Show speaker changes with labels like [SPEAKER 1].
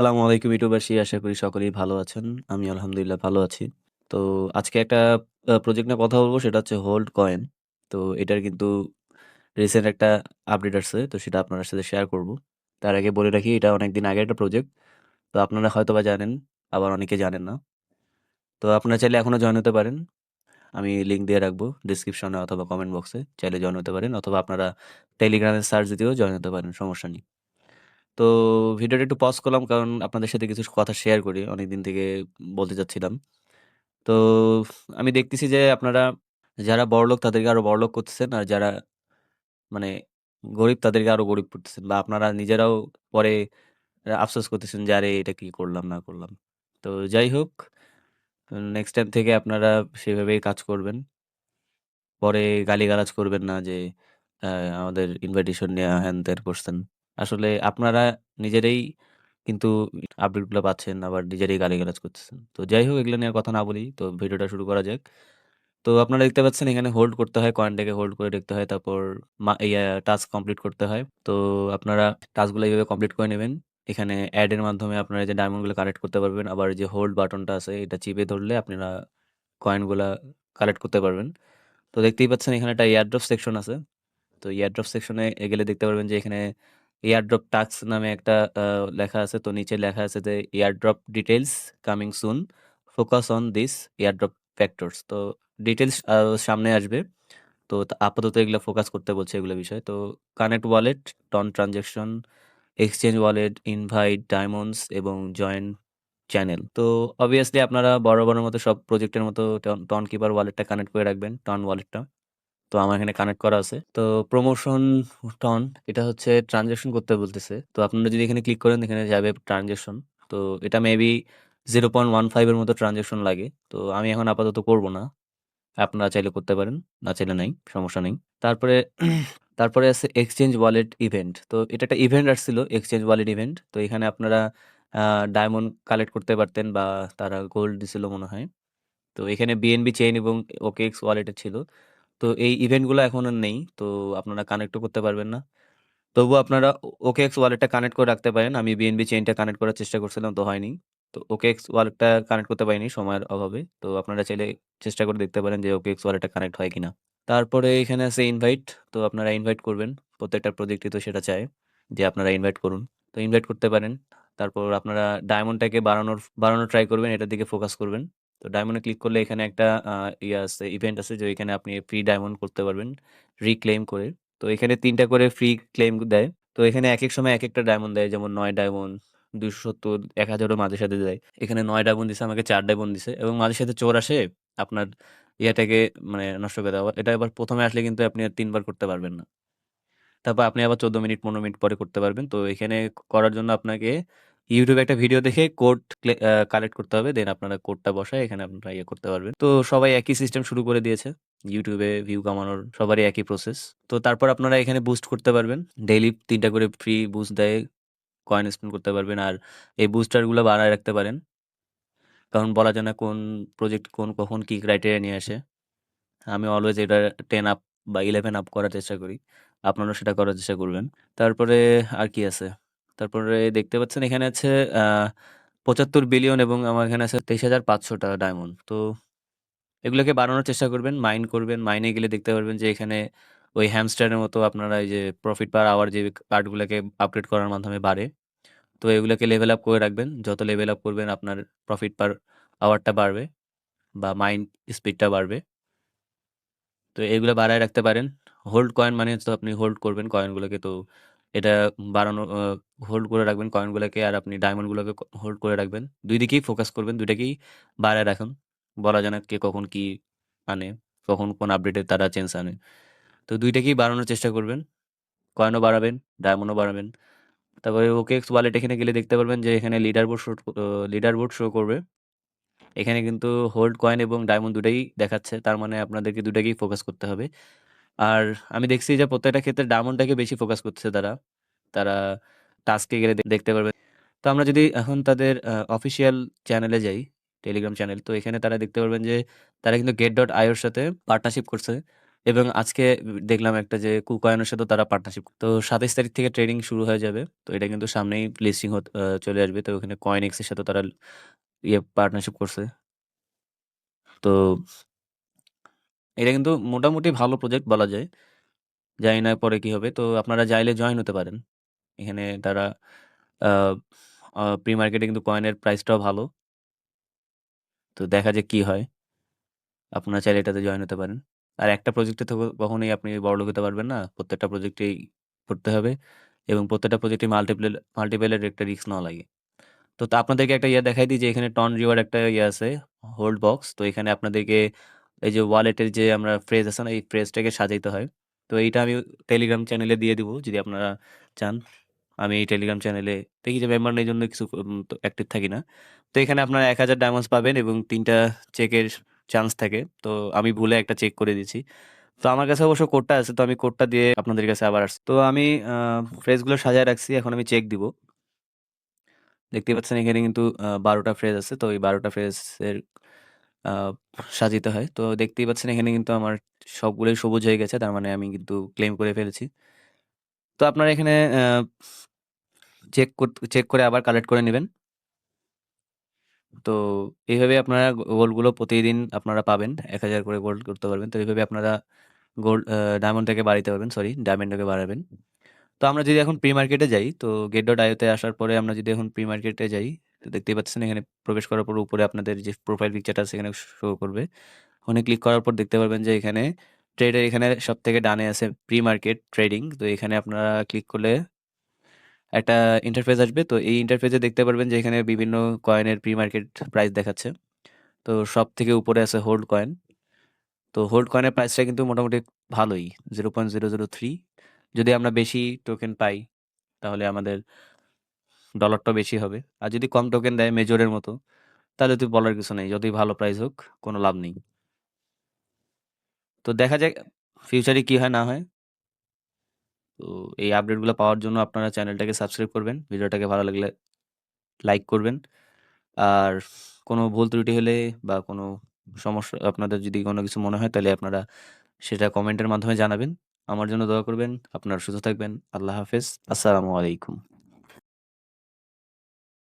[SPEAKER 1] আসসালামু আলাইকুম ইউটিউবাসী, আশা করি সকলেই ভালো আছেন। আমি আলহামদুলিল্লাহ ভালো আছি। তো আজকে একটা প্রজেক্ট নিয়ে কথা বলবো, সেটা হচ্ছে হোল্ড কয়েন। তো এটার কিন্তু রিসেন্ট একটা আপডেট আসছে, তো সেটা আপনার সাথে শেয়ার করব। তার আগে বলে রাখি, এটা অনেকদিন আগের একটা প্রজেক্ট। তো আপনারা হয়তোবা জানেন, আবার অনেকে জানেন না। তো আপনারা চাইলে এখনো জয়েন হতে পারেন। আমি লিঙ্ক দিয়ে রাখবো ডিসক্রিপশনে অথবা কমেন্ট বক্সে, চাইলে জয়েন হতে পারেন, অথবা আপনারা টেলিগ্রামে সার্চ দিয়েও জয়েন হতে পারেন, সমস্যা নেই। তো ভিডিওটা একটু পজ করলাম, কারণ আপনাদের সাথে কিছু কথা শেয়ার করি, অনেকদিন থেকে বলতে চাচ্ছিলাম। তো আমি দেখতেছি যে আপনারা যারা বড়লোক তাদেরকে আরো বড়লোক করতেছেন, আর যারা মানে গরিব তাদেরকে আরো গরিব করতেছেন, বা আপনারা নিজেরাও পরে আফসোস করতেছেন যে আরে এটা কি করলাম না করলাম। তো যাই হোক, নেক্সট টাইম থেকে আপনারা সেভাবেই কাজ করবেন। পরে গালিগালাজ করবেন না যে আমাদের ইনভাইটেশন নেওয়া হ্যান-ত্যান করছেন। আসলে আপনারা নিজেরাই কিন্তু আপডেটগুলো পাচ্ছেন, আবার নিজেরাই গালিগালাজ করতেছেন। তো যাই হোক, এগুলো নিয়ে আর কথা না বলি। তো ভিডিওটা শুরু করা যাক। তো আপনারা দেখতে পাচ্ছেন এখানে হোল্ড করতে হয়, কয়েনটাকে হোল্ড করে রাখতে হয়। তারপর টাস্ক কমপ্লিট করতে হয়। তো আপনারা টাস্কগুলো এইভাবে কমপ্লিট করে নেবেন। এখানে এড এর মাধ্যমে আপনারা এই যে ডায়মন্ডগুলো কালেক্ট করতে পারবেন। আবার যে হোল্ড বাটনটা আছে, এটা চিপে ধরলে আপনারা কয়েনগুলা কালেক্ট করতে পারবেন। তো দেখতেই পাচ্ছেন এখানে একটা এয়ারড্রপ সেকশন আছে। তো এয়ারড্রপ সেকশনে গেলে দেখতে পারবেন যে এখানে এয়ারড্রপ টাস্ক নামে একটা লেখা আছে। তো নিচে লেখা আছে যে airdrop details coming soon, focus on this airdrop factors. তো ডিটেইলস সামনে আসবে। তো আপাতত এগুলো ফোকাস করতে বলছে, এগুলো বিষয়। তো connect wallet, TON transaction, exchange wallet, invite, diamonds এবং জয়েন চ্যানেল। তো অবভিয়াসলি আপনারা বরাবরের মতো সব প্রজেক্টের মতো টন কিপার ওয়ালেটটা কানেক্ট করে রাখবেন, টন ওয়ালেটটা। তো আমার এখানে কানেক্ট করা আছে। তো প্রমোশন টন, এটা হচ্ছে ট্রানজাকশন করতে বলতেছে। তো আপনারা যদি এখানে ক্লিক করেন, এখানে যাবে ট্রানজাকশন। তো এটা মেবি 0.15 এর মতো ট্রানজাকশন লাগে। তো আমি এখন আপাতত করব না। আপনারা চাইলে করতে পারেন, না চাইলে নাই, সমস্যা নেই। তারপরে তারপরে আছে এক্সচেঞ্জ ওয়ালেট ইভেন্ট। তো এটা একটা ইভেন্ট আসছিল, এক্সচেঞ্জ ওয়ালেট ইভেন্ট। তো এখানে আপনারা ডায়মন্ড কালেক্ট করতে পারতেন, বা তারা গোল্ড দিছিল মনে হয়। তো এখানে বিএনবি চেইন এবং ওকেএক্স ওয়ালেটে ছিল। তো এই ইভেন্টগুলো এখন আর নেই। তো আপনারা কানেক্টও করতে পারবেন না। তবুও আপনারা ওকেএক্স ওয়ালেটটা কানেক্ট করে রাখতে পারেন। আমি বিএনবি চেইনটা কানেক্ট করার চেষ্টা করছিলাম, তো হয়নি। তো ওকেএক্স ওয়ালেটটা কানেক্ট করতে পারিনি সময়ের অভাবে। তো আপনারা চাইলে চেষ্টা করে দেখতে পারেন যে ওকেএক্স ওয়ালেটটা কানেক্ট হয় কিনা। তারপরে এখানে আছে ইনভাইট। তো আপনারা ইনভাইট করবেন। প্রত্যেকটা প্রজেক্টই তো সেটা চায় যে আপনারা ইনভাইট করুন। তো ইনভাইট করতে পারেন। তারপর আপনারা ডায়মন্ডটাকে বাড়ানোর ট্রাই করবেন, এটার দিকে ফোকাস করবেন। তো ডায়মন্ডে ক্লিক করলে এখানে একটা ইয়ে আছে, ইভেন্ট আছে, যে এখানে আপনি ফ্রি ডায়মন্ড করতে পারবেন রিক্লেম করে। তো এখানে ৩ টা করে ফ্রি ক্লেম দেয়। তো এখানে একেক সময় একেকটা ডায়মন্ড দেয়। যেমন ৯ ডায়মন্ড, ২৭০, ১,০০০ ও মাঝে সাথে দেয়। এখানে ৯ ডায়মন্ড দিছে, আমাকে ৪ ডায়মন্ড দিছে, এবং মাঝে সাথে চোর আসে আপনার ইয়েটাকে নষ্ট করে দেওয়া। এটা আবার ১ম এ আসলে কিন্তু আপনি আর ৩ বার করতে পারবেন না। তারপর আপনি আবার ১৪ মিনিট ১৫ মিনিট পরে করতে পারবেন। তো এখানে করার জন্য আপনাকে YouTube এ একটা ভিডিও দেখে কোড কালেক্ট করতে হবে। দেন আপনারা কোডটা বসায় এখানে আপনারা ইয়ে করতে পারবেন। তো সবাই একই সিস্টেম শুরু করে দিয়েছে। YouTube এ ভিউ কামানোর সবারই একই প্রসেস। তো তারপর আপনারা এখানে বুস্ট করতে পারবেন। ডেইলি ৩ টা করে ফ্রি বুস্ট দেয়। কয়েন স্পিন করতে পারবেন। আর এই বুস্টার গুলা বাড়ায় রাখতে পারেন। কারণ বলা যায় না কোন প্রজেক্ট কখন কি ক্রাইটেরিয়া নিয়ে আসে। আমি অলওয়েজ এটা 10 আপ বা 11 আপ করার চেষ্টা করি। আপনারাও সেটা করার চেষ্টা করবেন। তারপরে আর কি আছে? তারপরে দেখতে পাচ্ছেন এখানে আছে আ ৭৫ বিলিয়ন, এবং আমার এখানে আছে ২৩,৫০০ টা ডায়মন্ড। তো এগুলোকে বাড়ানোর চেষ্টা করবেন, মাইন করবেন। মাইনে গেলে দেখতে পারবেন যে এখানে ওই হ্যামস্টারের মতো আপনারা এই যে প্রফিট পার আওয়ার যে কার্ডগুলাকে আপগ্রেড করার মাধ্যমে বাড়ে। তো এগুলোকে লেভেল আপ করে রাখবেন। যত লেভেল আপ করবেন আপনার প্রফিট পার আওয়ারটা বাড়বে, বা মাইন স্পিডটা বাড়বে। তো এগুলো বাড়ায় রাখতে পারেন। হোল্ড কয়েন মানে তো আপনি হোল্ড করবেন কয়েনগুলোকে। তো এটা বাড়ানো হোল্ড করে রাখবেন কয়েনগুলোকে, আর আপনি ডায়মন্ডগুলোকে হোল্ড করে রাখবেন। ২ দিকেই ফোকাস করবেন, ২ টাকেই বাড়ায় রাখুন। বলা যায় না কে কখন কি আনে, কখন কোন আপডেটে তারা চেঞ্জ আনে। তো ২ টাকেই বাড়ানোর চেষ্টা করবেন। কয়েনও বাড়াবেন, ডায়মন্ডও বাড়াবেন। তারপরে OKX ওয়ালেট এখানে গেলে দেখতে পারবেন যে এখানে লিডার বোর্ড শো করবে। এখানে কিন্তু হোল্ড কয়েন এবং ডায়মন্ড দুটাই দেখাচ্ছে। তার মানে আপনাদেরকে দুটাকেই ফোকাস করতে হবে। আর আমি দেখছি যে প্রত্যেকটা ক্ষেত্রে ডায়মন্ডটাকে বেশি ফোকাস করতেছে তারা। তারা টাস্কে গেলে দেখতে পারবেন। তো আমরা যদি এখন তাদের অফিসিয়াল চ্যানেলে যাই, টেলিগ্রাম চ্যানেল, তো এখানে তারা দেখতে পারবেন যে তারা কিন্তু get.io এর সাথে পার্টনারশিপ করছে। এবং আজকে দেখলাম একটা যে KuCoin এর সাথেও তারা পার্টনারশিপ। তো ২৭ তারিখ থেকে ট্রেডিং শুরু হয়ে যাবে। তো এটা কিন্তু সামনেই লিস্টিং চলে আসবে। তো ওখানে CoinEx এর সাথেও তারা পার্টনারশিপ করছে। তো এটা কিন্তু মোটামুটি ভালো প্রজেক্ট বলা যায়। জানি না পরে কি হবে। তো আপনারা চাইলে জয়েন হতে পারেন। এখানে তারা আ প্রি মার্কেটে কিন্তু কয়েনের প্রাইসটাও ভালো। তো দেখা যাক কি হয়। আপনারা চাইলে এটাতে জয়েন হতে পারেন। আর একটা প্রজেক্টে তো কখনোই আপনি বড়লোক হতে পারবেন না। প্রত্যেকটা প্রজেক্টেই করতে হবে এবং প্রত্যেকটা প্রজেক্টে মাল্টিপল এর একটা রিস্ক নেওয়া লাগে। তো আপনাদেরকে একটা দেখাই দিই যে এখানে টন রিওয়ার্ড একটা আছে, হোল্ড বক্স। তো এখানে আপনাদেরকে এই যে ওয়ালেটের যে আমরা ফ্রেজ আছে না, এই ফ্রেজটাকে সাজাইতে হয়। তো এইটা আমি টেলিগ্রাম চ্যানেলে দিয়ে দিব যদি আপনারা চান। আমি এই টেলিগ্রাম চ্যানেলে দেখি যে মেম্বার নেই জন্য কিছু অ্যাক্টিভ থাকি না। তো এখানে আপনারা ১,০০০ ডায়মন্ডস পাবেন এবং ৩ টা চেকের চান্স থাকে। তো আমি ভুলে একটা চেক করে দিয়েছি। তো আমার কাছে অবশ্য কোডটা আছে। তো আমি কোডটা দিয়ে আপনাদের কাছে আবার আসছি। তো আমি ফ্রেজগুলো সাজায় রাখছি। এখন আমি চেক দিব। দেখতেই পাচ্ছেন এখানে কিন্তু ১২ টা ফ্রেজ আছে। তো এই ১২ টা ফ্রেজের আ সাজিতে হয়। তো দেখতেই পাচ্ছেন এখানে কিন্তু আমার সবগুলোই সবুজ হয়ে গেছে। তার মানে আমি কিন্তু ক্লেম করে ফেলেছি। তো আপনারা এখানে চেক করে আবার কালেক্ট করে নিবেন। তো এইভাবে আপনারা গোল্ডগুলো প্রতিদিন আপনারা পাবেন। ১,০০০ করে গোল্ড করতে পারবেন। তো এইভাবে আপনারা গোল্ড ডায়মন্ডটাকে বাড়াইতে পারবেন। সরি, ডায়মন্ডটাকে বাড়াবেন। তো আমরা যদি এখন প্রি মার্কেটে যাই, তো Get.io তে আসার পরে আমরা যদি এখন প্রি মার্কেটে যাই, তো দেখতেই পাচ্ছেন এখানে প্রবেশ করার পর উপরে আপনাদের যে প্রোফাইল পিকচারটা আছে এখানে শো করবে। ওখানে ক্লিক করার পর দেখতে পারবেন যে এখানে ট্রেডের এখানে সবথেকে ডানে আছে প্রি মার্কেট ট্রেডিং। তো এখানে আপনারা ক্লিক করলে একটা ইন্টারফেস আসবে। তো এই ইন্টারফেসে দেখতে পারবেন যে এখানে বিভিন্ন কয়েনের প্রি মার্কেট প্রাইস দেখাচ্ছে। তো সবথেকে উপরে আছে হোল্ড কয়েন। তো হোল্ড কয়েনের প্রাইসটা কিন্তু মোটামুটি ভালোই, 0.003। যদি আমরা বেশি টোকেন পাই তাহলে আমাদের ডলারটাও বেশি হবে। আর যদি কম টোকেন দেয় মেজরের মতো, তাহলে তো বলার কিছু নেই। যতই ভালো প্রাইস হোক, কোনো লাভ নেই। তো দেখা যাক ফিউচারে কি হয় না হয়। তো এই আপডেটগুলো পাওয়ার জন্য আপনারা চ্যানেলটাকে সাবস্ক্রাইব করবেন। ভিডিওটাকে ভালো লাগলে লাইক করবেন। আর কোনো ভুল ত্রুটি হলে বা কোনো সমস্যা আপনাদের যদি কোনো কিছু মনে হয় তাহলে আপনারা সেটা কমেন্টের মাধ্যমে জানাবেন। আমার জন্য দোয়া করবেন। আপনারা সুস্থ থাকবেন। আল্লাহ হাফেজ। আসসালামু আলাইকুম।